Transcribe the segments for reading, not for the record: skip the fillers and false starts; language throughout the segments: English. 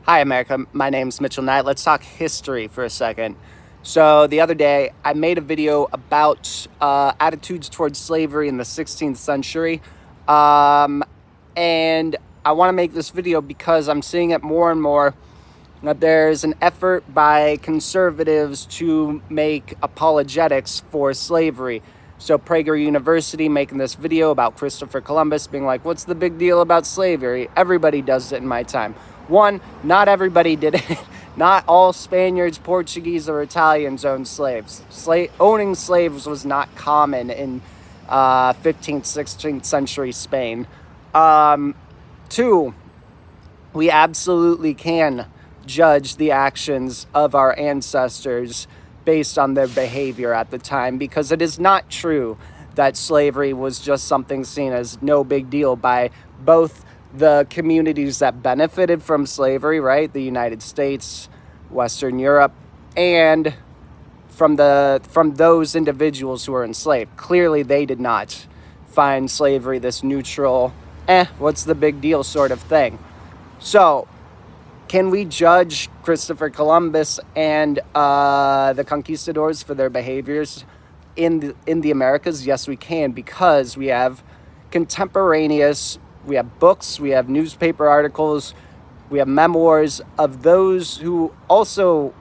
Hi, America. My name's Mitchell Knight. Let's talk history for a second. So, the other day, I made a video about attitudes towards slavery in the 16th century. Um, and I want to make this video because I'm seeing it more and more that there's an effort by conservatives to make apologetics for slavery. So Prager University making this video about Christopher Columbus being like, what's the big deal about slavery? Everybody does it in my time. One, not everybody did it. Not all Spaniards, Portuguese, or Italians owned slaves. Owning slaves was not common in 15th, 16th century Spain. Two, we absolutely can judge the actions of our ancestors based on their behavior at the time, because it is not true that slavery was just something seen as no big deal by both the communities that benefited from slavery, right? The United States, Western Europe, and from those individuals who were enslaved. Clearly, they did not find slavery this neutral, what's the big deal sort of thing. So, can we judge Christopher Columbus and the conquistadors for their behaviors in the Americas? Yes, we can, because we have we have books, we have newspaper articles, we have memoirs of those who also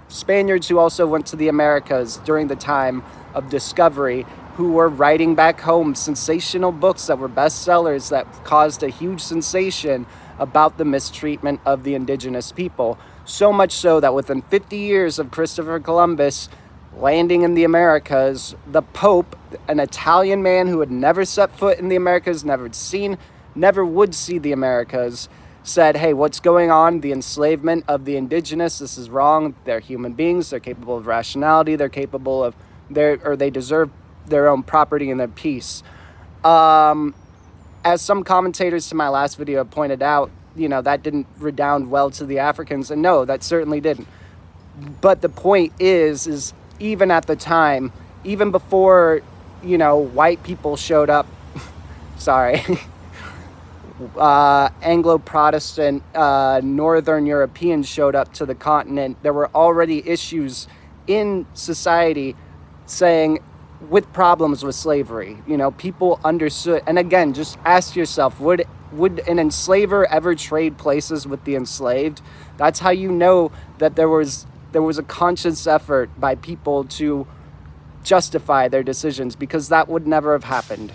Spaniards who also went to the Americas during the time of discovery, who were writing back home sensational books that were bestsellers that caused a huge sensation about the mistreatment of the indigenous people. So much so that within 50 years of Christopher Columbus landing in the Americas, the Pope, an Italian man who had never set foot in the Americas, never would see the Americas, said, hey, what's going on? The enslavement of the indigenous, this is wrong. They're human beings. They're capable of rationality. They're capable of they deserve their own property and their peace. As some commentators to my last video have pointed out, that didn't redound well to the Africans. And no, that certainly didn't. But the point is even at the time, even before, white people showed up, sorry, Anglo-Protestant Northern Europeans showed up to the continent, there were already issues in society with problems with slavery. People understood. And again, just ask yourself, would an enslaver ever trade places with the enslaved? That's how you know that there was a conscious effort by people to justify their decisions, because that would never have happened.